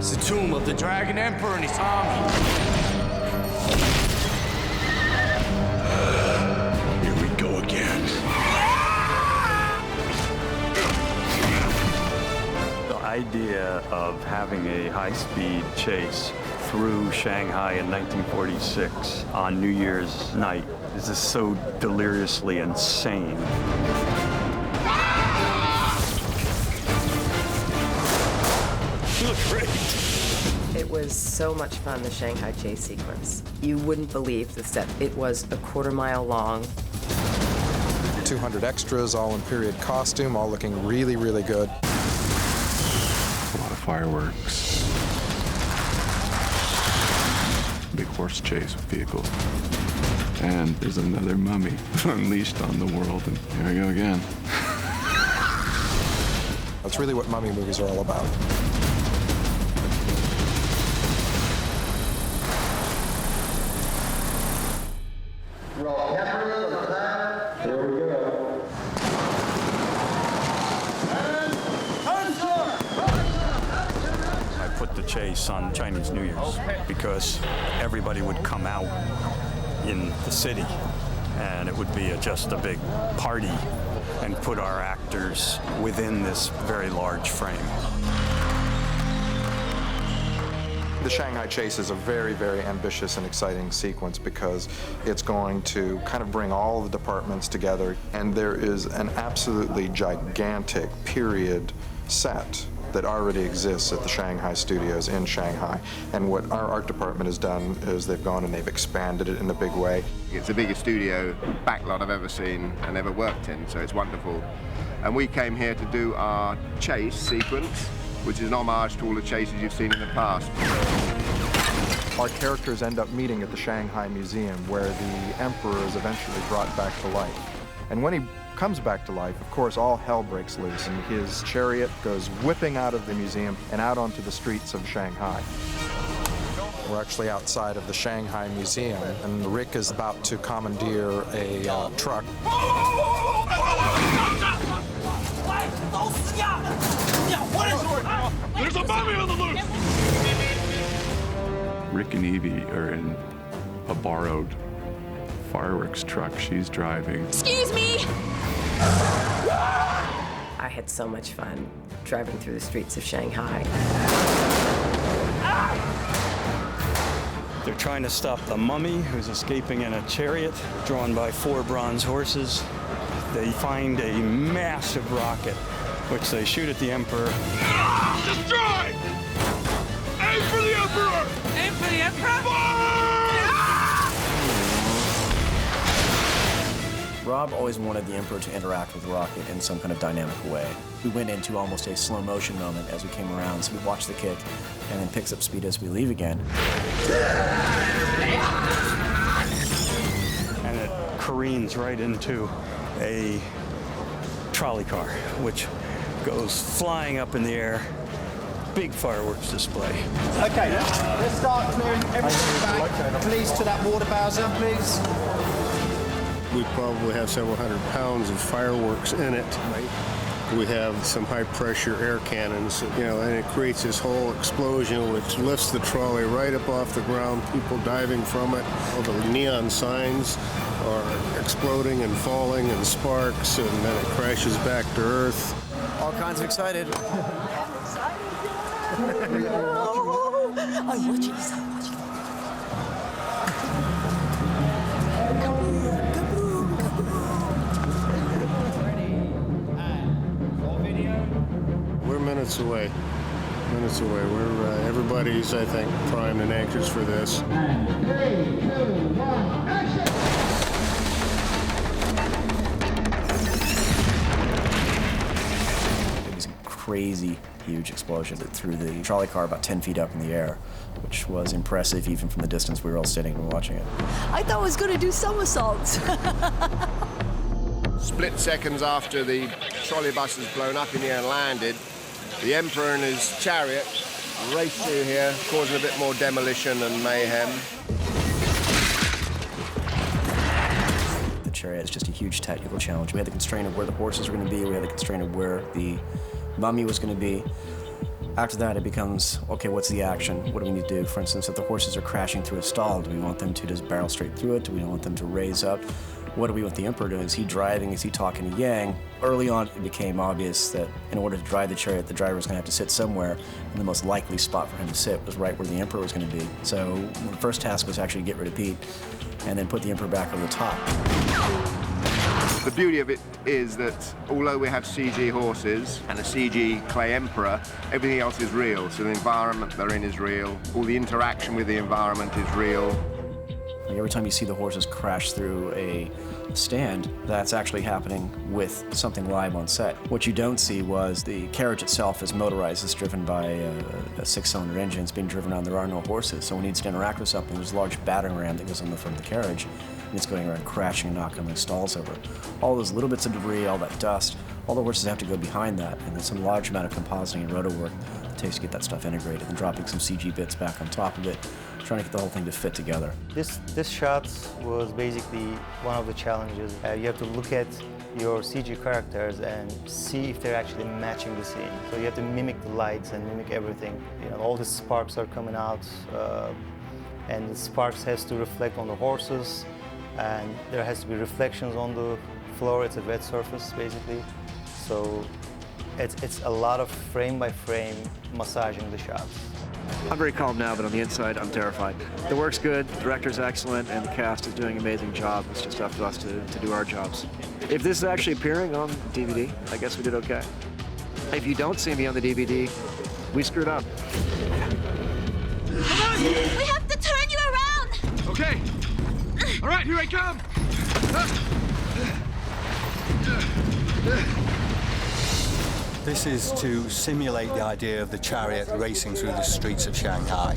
It's the tomb of the Dragon Emperor and his army. Here we go again. The idea of having a high-speed chase through Shanghai in 1946 on New Year's night is just so deliriously insane. You look great. It was so much fun, the Shanghai chase sequence. You wouldn't believe the set. It was a quarter-mile long. 200 extras, all in period costume, all looking really, really good. A lot of fireworks. Big horse chase with vehicles. And there's another mummy unleashed on the world, and here we go again. That's really what mummy movies are all about. Here we go. I put the chase on Chinese New Year's because everybody would come out in the city and it would be just a big party and put our actors within this very large frame. The Shanghai chase is a very, very ambitious and exciting sequence because it's going to kind of bring all the departments together, and there is an absolutely gigantic period set that already exists at the Shanghai studios in Shanghai. And what our art department has done is they've gone and they've expanded it in a big way. It's the biggest studio backlot I've ever seen and ever worked in, so it's wonderful. And we came here to do our chase sequence, which is an homage to all the chases you've seen in the past. Our characters end up meeting at the Shanghai Museum, where the emperor is eventually brought back to life. And when he comes back to life, of course, all hell breaks loose, and his chariot goes whipping out of the museum and out onto the streets of Shanghai. We're actually outside of the Shanghai Museum, and Rick is about to commandeer a truck. There's a mummy on the loose! Rick and Evie are in a borrowed fireworks truck she's driving. Excuse me! I had so much fun driving through the streets of Shanghai. They're trying to stop the mummy who's escaping in a chariot drawn by 4 bronze horses. They find a massive rocket, which they shoot at the emperor. Destroy! Aim for the emperor! Aim for the emperor? Rob always wanted the Emperor to interact with the rocket in some kind of dynamic way. We went into almost a slow motion moment as we came around, so we watched the kick and then picks up speed as we leave again. And it careens right into a trolley car, which goes flying up in the air. Big fireworks display. Okay, let's start clearing everything back. Please to that water bowser, please. We probably have several hundred pounds of fireworks in it. We have some high-pressure air cannons, and it creates this whole explosion which lifts the trolley right up off the ground, people diving from it. All the neon signs are exploding and falling and sparks, and then it crashes back to Earth. All kinds of excited. I'm watching this, I'm watching. We're minutes away. Everybody's, I think, primed and anxious for this. 3, 2, 1, action! It was a crazy, huge explosion that threw the trolley car about 10 feet up in the air, which was impressive even from the distance we were all sitting and watching it. I thought I was going to do somersaults. Split seconds after the trolley bus has blown up in the air and landed, the Emperor and his chariot race through here, causing a bit more demolition and mayhem. The chariot is just a huge technical challenge. We had the constraint of where the horses were going to be, we had the constraint of where the mummy was going to be. After that, it becomes, okay, what's the action? What do we need to do? For instance, if the horses are crashing through a stall, do we want them to just barrel straight through it? Do we want them to raise up? What do we want the Emperor doing? Is he driving? Is he talking to Yang? Early on, it became obvious that in order to drive the chariot, the driver was going to have to sit somewhere, and the most likely spot for him to sit was right where the Emperor was going to be. So the first task was actually to get rid of Pete, and then put the Emperor back over the top. The beauty of it is that although we have CG horses and a CG clay emperor, everything else is real. So the environment they're in is real. All the interaction with the environment is real. Like every time you see the horses crash through a stand, that's actually happening with something live on set. What you don't see was the carriage itself is motorized. It's driven by a six-cylinder engine. It's being driven on. There are no horses. So when it needs to interact with something, there's a large battering ram that goes on the front of the carriage, and it's going around crashing and knocking the stalls over. All those little bits of debris, all that dust, all the horses have to go behind that, and then some large amount of compositing and roto work it takes to get that stuff integrated, and dropping some CG bits back on top of it, trying to get the whole thing to fit together. This shot was basically one of the challenges. You have to look at your CG characters and see if they're actually matching the scene. So you have to mimic the lights and mimic everything. You know, all the sparks are coming out, and the sparks has to reflect on the horses, and there has to be reflections on the floor. It's a wet surface, basically. So it's a lot of frame by frame massaging the shots. I'm very calm now, but on the inside, I'm terrified. The work's good, the director's excellent, and the cast is doing an amazing job. It's just up to us to do our jobs. If this is actually appearing on DVD, I guess we did okay. If you don't see me on the DVD, we screwed up. Come on! We have to turn you around! Okay. All right, here I come. This is to simulate the idea of the chariot racing through the streets of Shanghai,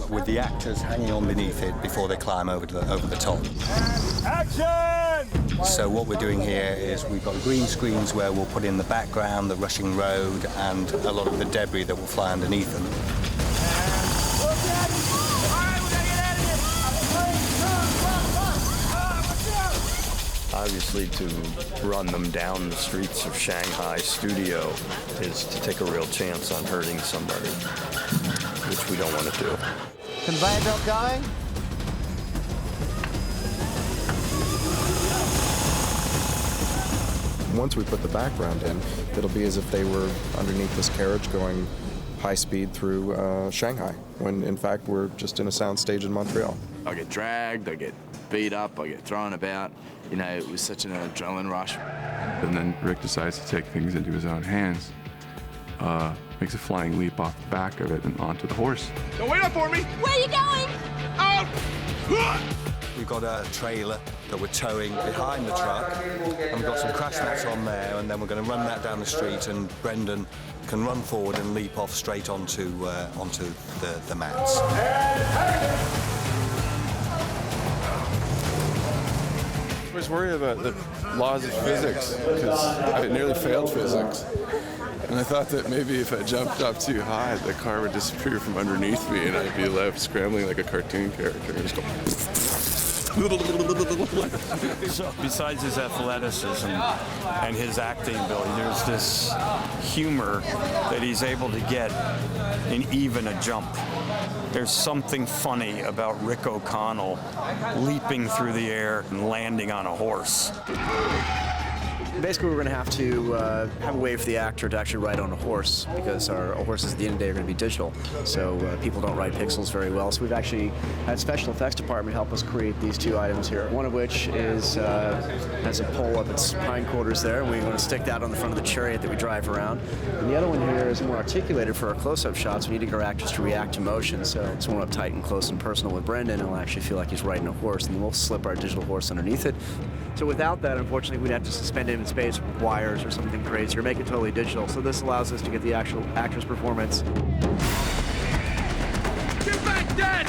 with the actors hanging on beneath it before they climb over the top. Action! So what we're doing here is we've got green screens where we'll put in the background, the rushing road, and a lot of the debris that will fly underneath them. Obviously, to run them down the streets of Shanghai studio is to take a real chance on hurting somebody, which we don't want to do. Conveyor belt going. Once we put the background in, it'll be as if they were underneath this carriage going high speed through Shanghai, when in fact we're just in a soundstage in Montreal. I get dragged, I get beat up, I get thrown about. You know, it was such an adrenaline rush. And then Rick decides to take things into his own hands. Makes a flying leap off the back of it and onto the horse. Don't wait up for me! Where are you going? Out! We've got a trailer that we're towing behind the truck, and we've got some crash mats on there, and then we're going to run that down the street, and Brendan can run forward and leap off straight onto the mats. I was worried about the laws of physics, because I nearly failed physics. And I thought that maybe if I jumped up too high, the car would disappear from underneath me and I'd be left scrambling like a cartoon character and just go... So, besides his athleticism and his acting ability, there's this humor that he's able to get in even a jump. There's something funny about Rick O'Connell leaping through the air and landing on a horse. Basically, we're going to have a way for the actor to actually ride on a horse, because our horses at the end of the day are going to be digital, so people don't ride pixels very well. So we've actually had special effects department help us create these two items here. One of which is has a pole up its hindquarters there, and we're going to stick that on the front of the chariot that we drive around. And the other one here is more articulated for our close-up shots. We need our actors to react to motion, so it's more uptight and close and personal with Brendan. He'll actually feel like he's riding a horse, and then we'll slip our digital horse underneath it. So without that, unfortunately, we'd have to suspend him in space with wires or something crazy, or make it totally digital. So this allows us to get the actual actor's performance. Get back, Dad!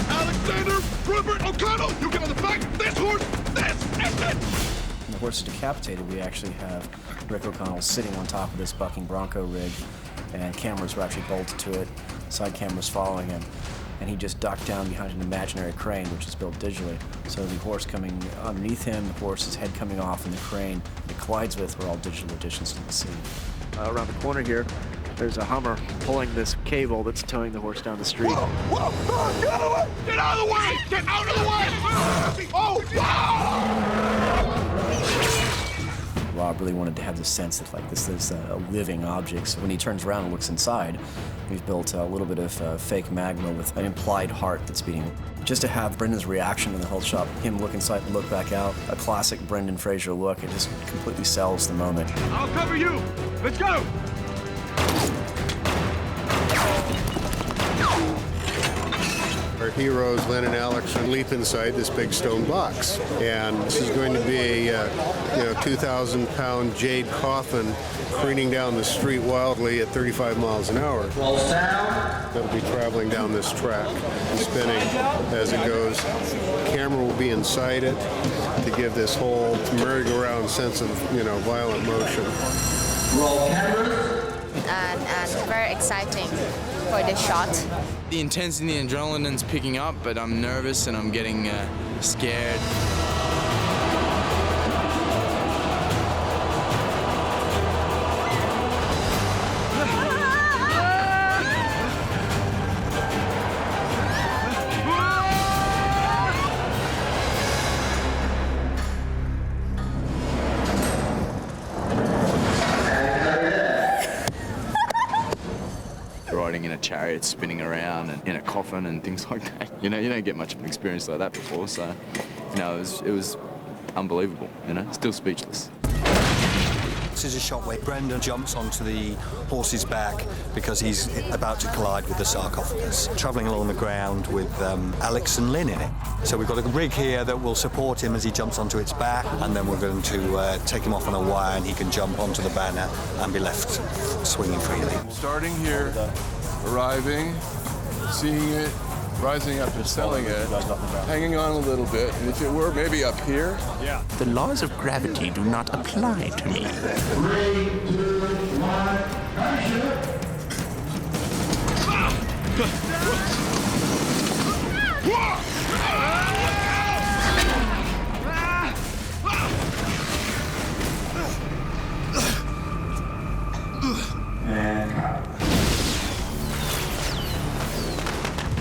Alexander Robert O'Connell, you get on the back of this horse, this is it! When the horse is decapitated, we actually have Rick O'Connell sitting on top of this bucking bronco rig, and cameras were actually bolted to it, side cameras following him. And he just ducked down behind an imaginary crane, which is built digitally. So the horse coming underneath him, the horse's head coming off, and the crane it collides with were all digital additions to the scene. Around the corner here, There's a Hummer pulling this cable that's towing the horse down the street. Whoa! Whoa! Get out of the way! Get out of the way! Get out of the way! Oh! Wow! Rob really wanted to have the sense that like this is a living object. So when he turns around and looks inside, we've built a little bit of fake magma with an implied heart that's beating. Just to have Brendan's reaction in the whole shop, him look inside and look back out, a classic Brendan Fraser look, it just completely sells the moment. I'll cover you! Let's go! Our heroes, Len and Alex, leap inside this big stone box. And this is going to be a 2,000-pound jade coffin careening down the street wildly at 35 miles an hour. That'll be traveling down this track and spinning as it goes. Camera will be inside it to give this whole merry-go-round sense of, violent motion. Roll cameras. And very exciting for the shot. The intensity and adrenaline's picking up, but I'm nervous and I'm getting scared. Riding in a chariot, spinning around, and in a coffin, and things like that. You don't get much of an experience like that before, so it was unbelievable. Still speechless. This is a shot where Brendan jumps onto the horse's back because he's about to collide with the sarcophagus, travelling along the ground with Alex and Lynn in it. So we've got a rig here that will support him as he jumps onto its back, and then we're going to take him off on a wire and he can jump onto the banner and be left swinging freely. Starting here, arriving, seeing it, rising up and selling it, hanging on a little bit, and if it were maybe up here. Yeah. The laws of gravity do not apply to me. 3, 2, 1, action!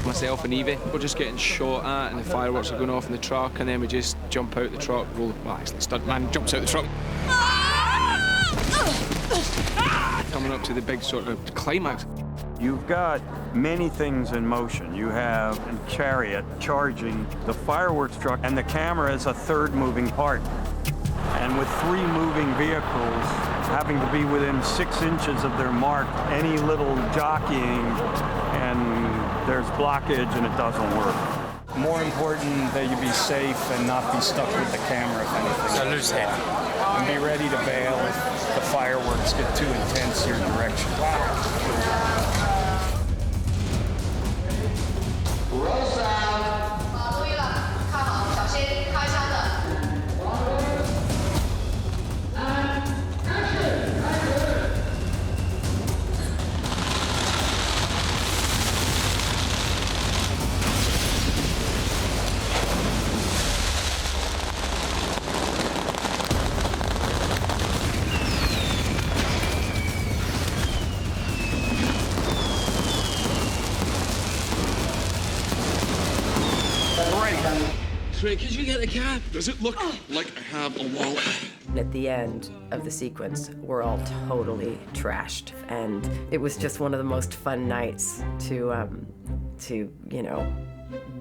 Myself and Evie, we're just getting shot at and the fireworks are going off in the truck, and then we just jump out the truck, actually stuntman jumps out the truck. Coming up to the big sort of climax. You've got many things in motion. You have a chariot charging the fireworks truck, and the camera is a third moving part. And with 3 moving vehicles having to be within 6 inches of their mark, any little jockeying and there's blockage and it doesn't work. More important that you be safe and not be stuck with the camera if anything. So lose head. And be ready to bail if the fireworks get too intense your direction. Roll sound. 注意了，看好，小心开枪的。 Could you get a cab? Does it look like I have a wallet? At the end of the sequence, we're all totally trashed, and it was just one of the most fun nights to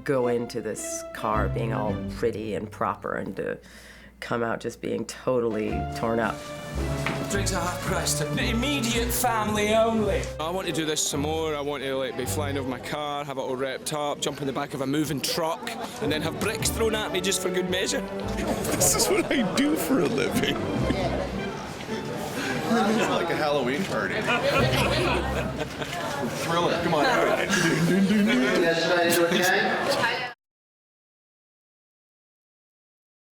go into this car being all pretty and proper, and to come out just being totally torn up. Drinks are half priced. Immediate family only. I want to do this some more. I want to be flying over my car, have it all wrapped up, jump in the back of a moving truck, and then have bricks thrown at me just for good measure. This is what I do for a living. Like a Halloween party. Thriller. Come on. Yes, ready to again.